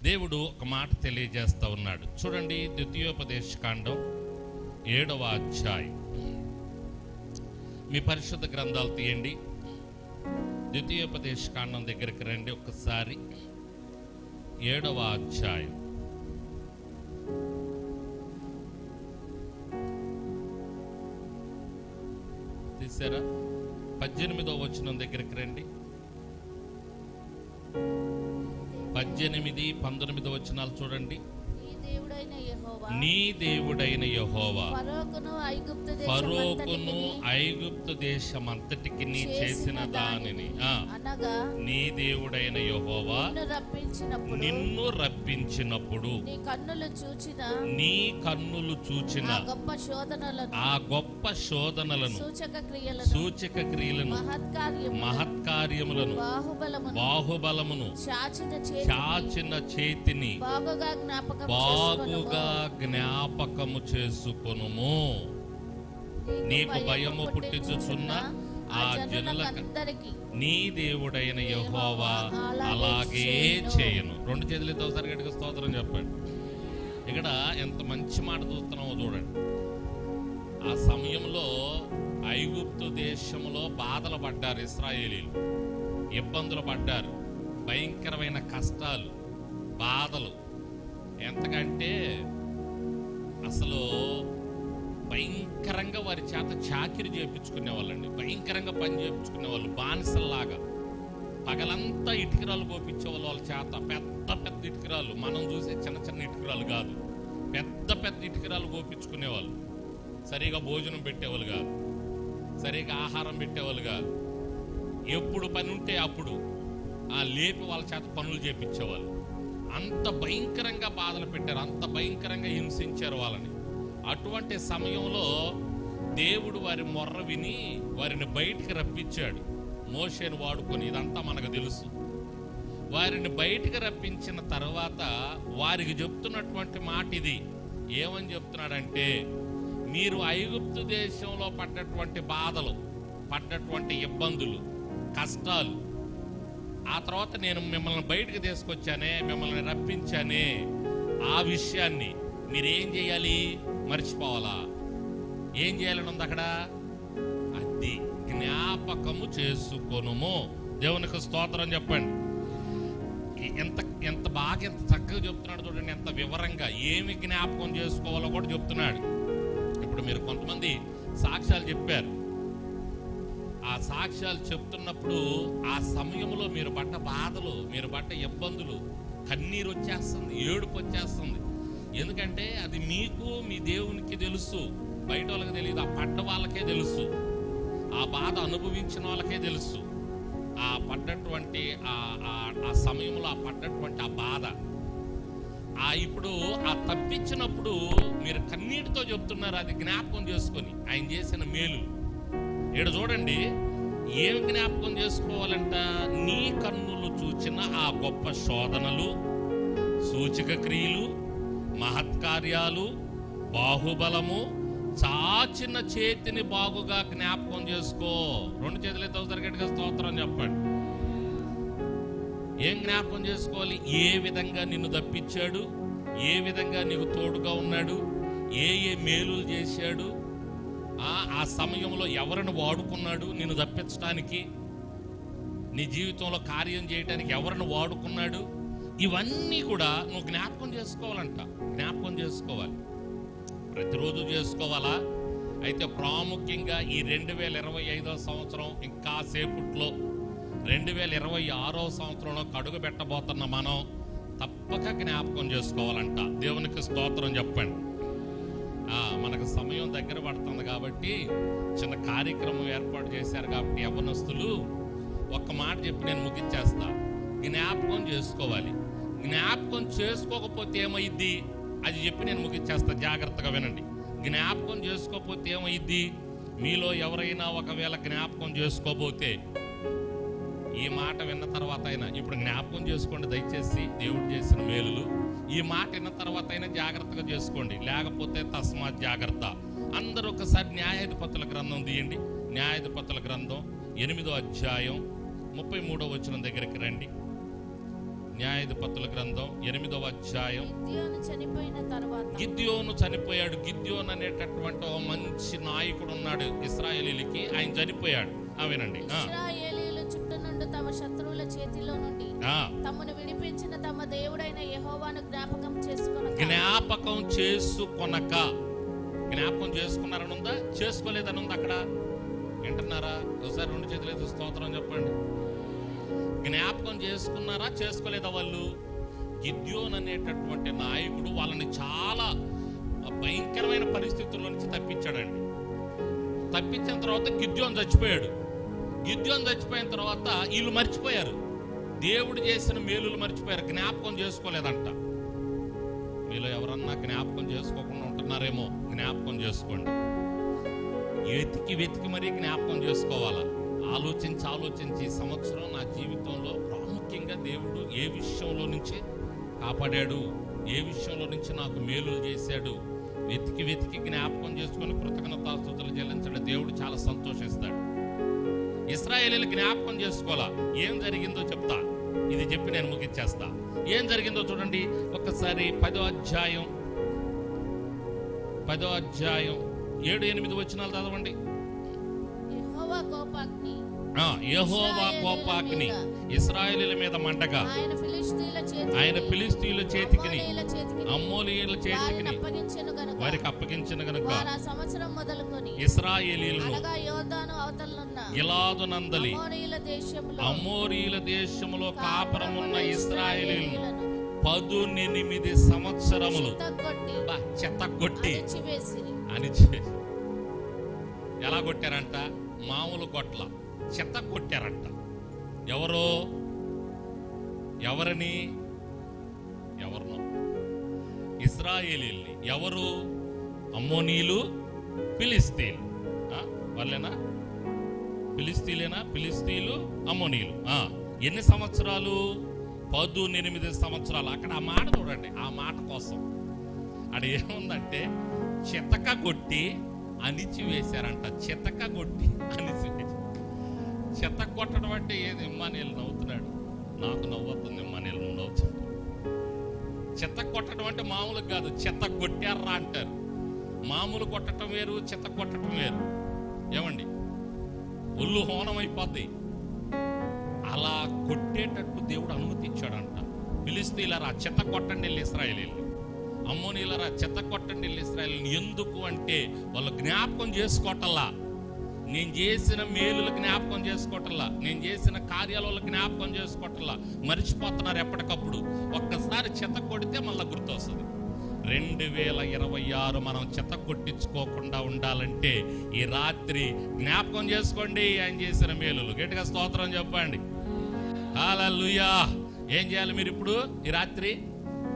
దేవుడు ఒక మాట తెలియజేస్తూ ఉన్నాడు. చూడండి, ద్వితీయోపదేశ కాండం 7వ అధ్యాయం. మీ పరిశుద్ధ గ్రంథాలు తీయండి. ద్వితీయోపదేశ కాండం దగ్గరికి రండి ఒక్కసారి. 7వ అధ్యాయం. తీసారా? 18వ వచనం దగ్గరికి రండి. 18, 19 వచనాలు చూడండి. నీ దేవుడైన యెహోవా ఫరోకును ఐగుప్తు దేశమంతటికి చేసిన దానిని నీ దేవుడైన యెహోవా నిన్ను రప్పించినప్పుడు నీ కన్నులు చూచిన ఆ గొప్ప శోధనలను, సూచక క్రియలను, మహత్కార్యములను, బాహుబలమును, చాచిన చేతిని బాగుగా జ్ఞాపకము చేసుకొనుము. నీకు భయము పుట్టించుచున్న ఆ జనులకి నీ దేవుడైన యెహోవా అలాగే చేయను. 2 చేతులతో ఒకసారి గట్టిగా స్తోత్రం చెప్పండి. ఇక్కడ ఎంత మంచి మాట చూస్తున్నామో చూడండి. ఆ సమయంలో ఐగుప్తు దేశంలో బాధలు పడ్డారు ఇశ్రాయేలీలు, ఇబ్బందులు పడ్డారు, భయంకరమైన కష్టాలు, బాధలు. ఎంతకంటే అసలు భయంకరంగా వారి చేత చాకిరి చేయించుకునే వాళ్ళండి. భయంకరంగా పని చేయించుకునేవాళ్ళు, బానిసల్లాగా. పగలంతా ఇటుకరాలు పోపించేవాళ్ళు వాళ్ళ చేత. పెద్ద పెద్ద ఇటుకరాలు, మనం చూసే చిన్న చిన్న ఇటుకరాలు కాదు, పెద్ద పెద్ద ఇటుకరాలు పోపించుకునేవాళ్ళు. సరిగా భోజనం పెట్టేవాళ్ళు కాదు, సరిగా ఆహారం పెట్టేవాళ్ళు కాదు. ఎప్పుడు పని ఉంటే అప్పుడు లేపి వాళ్ళ చేత పనులు చేయించేవాళ్ళు. అంత భయంకరంగా బాధలు పెట్టారు, అంత భయంకరంగా హింసించారు వాళ్ళని. అటువంటి సమయంలో దేవుడు వారి మొర్ర విని వారిని బయటికి రప్పించాడు, మోషేను వాడుకొని. ఇదంతా మనకు తెలుసు. వారిని బయటికి రప్పించిన తర్వాత వారికి చెప్తున్నటువంటి మాట ఇది. ఏమని చెప్తున్నాడంటే, మీరు ఐగుప్తు దేశంలో పడ్డటువంటి బాధలు, పడ్డటువంటి ఇబ్బందులు, కష్టాలు, ఆ తర్వాత నేను మిమ్మల్ని బయటకు తీసుకొచ్చానే, మిమ్మల్ని రప్పించానే, ఆ విషయాన్ని మీరేం చేయాలి? మర్చిపోవాలా? ఏం చేయాలని ఉంది అక్కడ? అది జ్ఞాపకము చేసుకొనుము. దేవునికి స్తోత్రం చెప్పండి. ఎంత బాగా, ఎంత చక్కగా చెప్తున్నాడు చూడండి. ఎంత వివరంగా ఏమి జ్ఞాపకం చేసుకోవాలో కూడా చెప్తున్నాడు. ఇప్పుడు మీరు కొంతమంది సాక్ష్యాలు చెప్పారు. ఆ సాక్ష్యాలు చెప్తున్నప్పుడు ఆ సమయంలో మీరు పడ్డ బాధలు, మీరు పడ్డ ఇబ్బందులు, కన్నీరు వచ్చేస్తుంది, ఏడుపు వచ్చేస్తుంది. ఎందుకంటే అది మీకు, మీ దేవునికి తెలుసు, బయట వాళ్ళకి తెలియదు. ఆ పడ్డ వాళ్ళకే తెలుసు, ఆ బాధ అనుభవించిన వాళ్ళకే తెలుసు. ఆ పడ్డటువంటి ఆ సమయంలో ఆ పడ్డటువంటి ఆ బాధ, ఇప్పుడు ఆ తప్పించినప్పుడు మీరు కన్నీటితో చెప్తున్నారు. అది జ్ఞాపకం చేసుకొని ఆయన చేసిన మేలు. ఇక్కడ చూడండి, ఏం జ్ఞాపకం చేసుకోవాలంట? నీ కన్నులు చూచిన ఆ గొప్ప శోధనలు, సూచక క్రియలు, మహత్కార్యాలు, బాహుబలము, చాచిన చేతిని బాగుగా జ్ఞాపకం చేసుకో. 2 చేతులతో గట్టిగా స్తోత్రం చెప్పండి. ఏం జ్ఞాపకం చేసుకోవాలి? ఏ విధంగా నిన్ను తప్పించాడు, ఏ విధంగా నీకు తోడుగా ఉన్నాడు, ఏ మేలులు చేశాడు, ఆ సమయంలో ఎవరిని వాడుకున్నాడు నిన్ను తప్పించడానికి, నీ జీవితంలో కార్యం చేయడానికి ఎవరిని వాడుకున్నాడు. ఇవన్నీ కూడా నువ్వు జ్ఞాపకం చేసుకోవాలంట. జ్ఞాపకం చేసుకోవాలి, ప్రతిరోజు చేసుకోవాలా? అయితే ప్రాముఖ్యంగా ఈ 2025వ సంవత్సరం ఇంకా సేపట్లో 2026వ సంవత్సరంలో అడుగు పెట్టబోతున్న మనం తప్పక జ్ఞాపకం చేసుకోవాలంట. దేవునికి స్తోత్రం చెప్పండి. మనకు సమయం దగ్గర పడుతుంది కాబట్టి చిన్న కార్యక్రమం ఏర్పాటు చేశారు కాబట్టి యవ్వనస్తులు ఒక్క మాట చెప్పి నేను ముగించేస్తా. జ్ఞాపకం చేసుకోవాలి. జ్ఞాపకం చేసుకోకపోతే ఏమైద్ది అది చెప్పి నేను ముగించేస్తా. జాగ్రత్తగా వినండి. జ్ఞాపకం చేసుకోకపోతే ఏమైద్ది? మీలో ఎవరైనా ఒకవేళ జ్ఞాపకం చేసుకోబోతే ఈ మాట విన్న తర్వాత అయినా, ఇప్పుడు జ్ఞాపకం చేసుకోండి దయచేసి దేవుడు చేసిన మేలులు. ఈ మాట విన్న తర్వాత అయినా జాగ్రత్తగా చేసుకోండి, లేకపోతే తస్మాత్ జాగ్రత్త. అందరూ ఒకసారి న్యాయాధిపతుల గ్రంథం తీయండి. న్యాయాధిపతుల గ్రంథం 8వ అధ్యాయం 33వ వచనం దగ్గరికి రండి. న్యాయాధిపతుల గ్రంథం 8వ అధ్యాయం. గిద్యోను చనిపోయాడు. గిద్యోను అనేటటువంటి ఒక మంచి నాయకుడు ఉన్నాడు ఇశ్రాయేలీలకి. ఆయన చనిపోయాడు. వినండి. ఇశ్రాయేలీయులు చుట్టూ నుండి తమ శత్రువుల చేతిలో నుండి తమను విడిపించిన తమ దేవుడైన యెహోవాను జ్ఞాపకం చేసుకొనక. జ్ఞాపకం చేసుకున్నారని ఉందా, చేసుకోలేదని ఉందా? అక్కడ వింటున్నారా? ఒకసారి 2 చేతులైతే స్తోత్రం చెప్పండి. జ్ఞాపకం చేసుకున్నారా, చేసుకోలేదా? వాళ్ళు గిద్యోను అనేటటువంటి నాయకుడు వాళ్ళని చాలా భయంకరమైన పరిస్థితుల్లో నుంచి తప్పించాడండి. తప్పించిన తర్వాత గిద్యోను చచ్చిపోయాడు. గిద్యోను చచ్చిపోయిన తర్వాత వీళ్ళు మర్చిపోయారు, దేవుడు చేసిన మేలులు మర్చిపోయారు, జ్ఞాపకం చేసుకోలేదంట. మీలో ఎవరన్నా జ్ఞాపకం చేసుకోకుండా ఉంటున్నారేమో, జ్ఞాపకం చేసుకోండి. వెతికి మరీ జ్ఞాపకం చేసుకోవాలా. ఆలోచించి సంవత్సరం నా జీవితంలో ప్రాముఖ్యంగా దేవుడు ఏ విషయంలో నుంచి కాపాడాడు, ఏ విషయంలో నుంచి నాకు మేలులు చేశాడు, వెతికి జ్ఞాపకం చేసుకొని కృతజ్ఞతాస్తుతులు చెల్లించడం దేవుడు చాలా సంతోషిస్తాడు. ఇశ్రాయేలీలు జ్ఞాపకం చేసుకోవాలా. ఏం జరిగిందో చెప్తా, ఇది చెప్పి నేను ముగించేస్తా. ఏం జరిగిందో చూడండి ఒక్కసారి. 10వ అధ్యాయం 7-8 వచనాలు చదవండి. యెహోవా కోపాగ్ని ఇశ్రాయేలీయుల మీద మండగా ఆయన ఫిలిష్తీయుల చేతికి అమ్మోనీయుల చేతికి వారికి అప్పగించిన గనుక ఇశ్రాయేలీయులను గిలాదు నందలి అమోరీయుల దేశములో కాపురమున్న ఇశ్రాయేలీయులను 18 సంవత్సరములు చెత్తగొట్టి అణిచివేసి. ఎలా కొట్టారంట? మామూలు కొట్ల, చెత్త కొట్టారంట. ఎవరినో ఇశ్రాయేలీయుల్ని. ఎవరు? అమ్మోనీయులు, ఫిలిస్తీన్లు. వాళ్ళేనా? ఫిలిస్తీన్లు, అమ్మోనీయులు. ఎన్ని సంవత్సరాలు? 18 సంవత్సరాలు. అక్కడ ఆ మాట చూడండి, ఆ మాట కోసం అక్కడ ఏముందంటే చెతక కొట్టి అణిచివేశారంట. చెతక కొట్టి అణిచివేసి. చెత్త కొట్టడం అంటే ఏది? ఇమ్మానుయేలు నవ్వుతున్నాడు, నాకు నవ్వుతుంది. ఇమ్మానుయేలు నువ్వు నవ్వుతుంది. చెత్త కొట్టడం అంటే మామూలుగా కాదు, చెత్త కొట్టారా అంటారు. మామూలు కొట్టడం వేరు, చెత్త కొట్టడం వేరు. ఏమండి, ఒళ్ళు హోనం అయిపోద్ది. అలా కొట్టేటట్టు దేవుడు అనుమతించాడంట. ఫిలిస్తీయులారా చెత్త కొట్టండి వెళ్ళి ఇశ్రాయేలీయులు, అమ్మోనీయులారా చెత్త కొట్టండి వెళ్ళి ఇశ్రాయేలీయులు. ఎందుకు అంటే వాళ్ళు జ్ఞాపకం చేసుకోవటల్లా, నేను చేసిన మేలులు జ్ఞాపకం చేసుకోవటల్లా, నేను చేసిన కార్యాల జ్ఞాపకం చేసుకోవటల్లా, మర్చిపోతున్నారు ఎప్పటికప్పుడు. ఒక్కసారి చెత్త కొడితే మళ్ళీ గుర్తొస్తుంది. 2026 మనం చెత్త కొట్టించుకోకుండా ఉండాలంటే ఈ రాత్రి జ్ఞాపకం చేసుకోండి ఆయన చేసిన మేలులు. గట్టిగా స్తోత్రం చెప్పండి. హల్లెలూయా. ఏం చేయాలి మీరు ఇప్పుడు? ఈ రాత్రి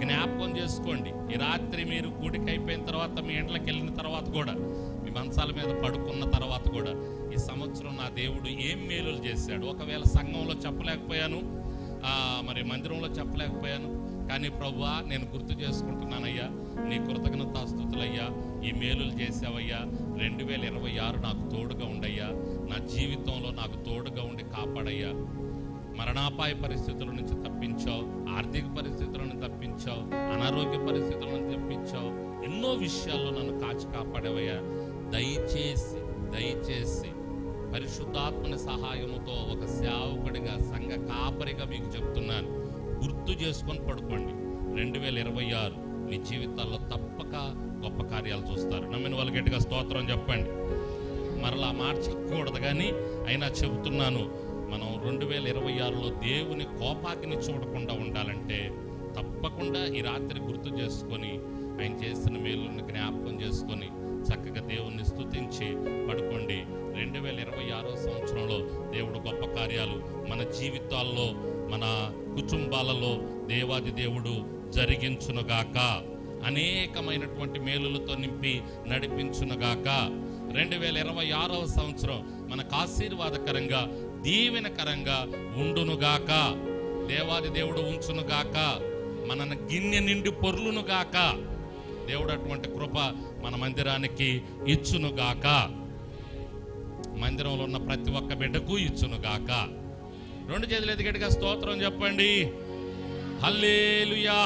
జ్ఞాపకం చేసుకోండి. ఈ రాత్రి మీరు గుడికి అయిపోయిన తర్వాత, మీ ఇంట్లోకి వెళ్ళిన తర్వాత కూడా, మీ మంచాల మీద పడుకున్న తర్వాత కూడా, ఈ సంవత్సరం నా దేవుడు ఏం మేలులు చేశాడు. ఒకవేళ సంఘంలో చెప్పలేకపోయాను, మరి మందిరంలో చెప్పలేకపోయాను, కానీ ప్రభువా నేను గుర్తు చేసుకుంటున్నానయ్యా, నీ కృతజ్ఞతాస్తుతులయ్యా, ఈ మేలులు చేసావయ్యా. 2026 నాకు తోడుగా ఉండయ్యా, నా జీవితంలో నాకు తోడుగా ఉండి కాపాడయ్యా. మరణాపాయ పరిస్థితుల నుంచి తప్పించావు, ఆర్థిక పరిస్థితుల నుంచి తప్పించావు, అనారోగ్య పరిస్థితుల నుంచి తప్పించావు, ఎన్నో విషయాల్లో నన్ను కాచి కాపాడేవయ్యా. దయచేసి పరిశుద్ధాత్మని సహాయముతో ఒక సేవకుడిగా, సంఘ కాపరిగా మీకు చెప్తున్నాను, గుర్తు చేసుకొని పడుకోండి. 2026 మీ జీవితాల్లో తప్పక గొప్ప కార్యాలు చూస్తారు. నమ్మిన వాళ్ళు గట్టిగా స్తోత్రం చెప్పండి. మరలా మాట చెప్పకూడదు కానీ అయినా చెబుతున్నాను, మనం 2026లో దేవుని కోపాగ్ని చూడకుండా ఉండాలంటే తప్పకుండా ఈ రాత్రి గుర్తు చేసుకొని ఆయన చేసిన మేలుని జ్ఞాపకం చేసుకొని చక్కగా దేవుణ్ణి స్తుతించి పడుకోండి. 2026 సంవత్సరంలో దేవుడు గొప్ప కార్యాలు మన జీవితాల్లో, మన కుటుంబాలలో దేవాది దేవుడు జరిగించునుగాక. అనేకమైనటువంటి మేలులతో నింపి నడిపించునుగాక. 2026 సంవత్సరం మనకు ఆశీర్వాదకరంగా, దీవెనకరంగా ఉండునుగాక. దేవాది దేవుడు ఉంచునుగాక. మన గిన్నె నిండి పొర్లునుగాక. దేవుడు అటువంటి కృప మన మందిరానికి ఇచ్చునుగాక. మందిరంలో ఉన్న ప్రతి ఒక్క బిడ్డకు ఇచ్చునుగాక. 2 చేతులు ఎత్తి గట్టిగా స్తోత్రం చెప్పండి. హల్లెలూయా.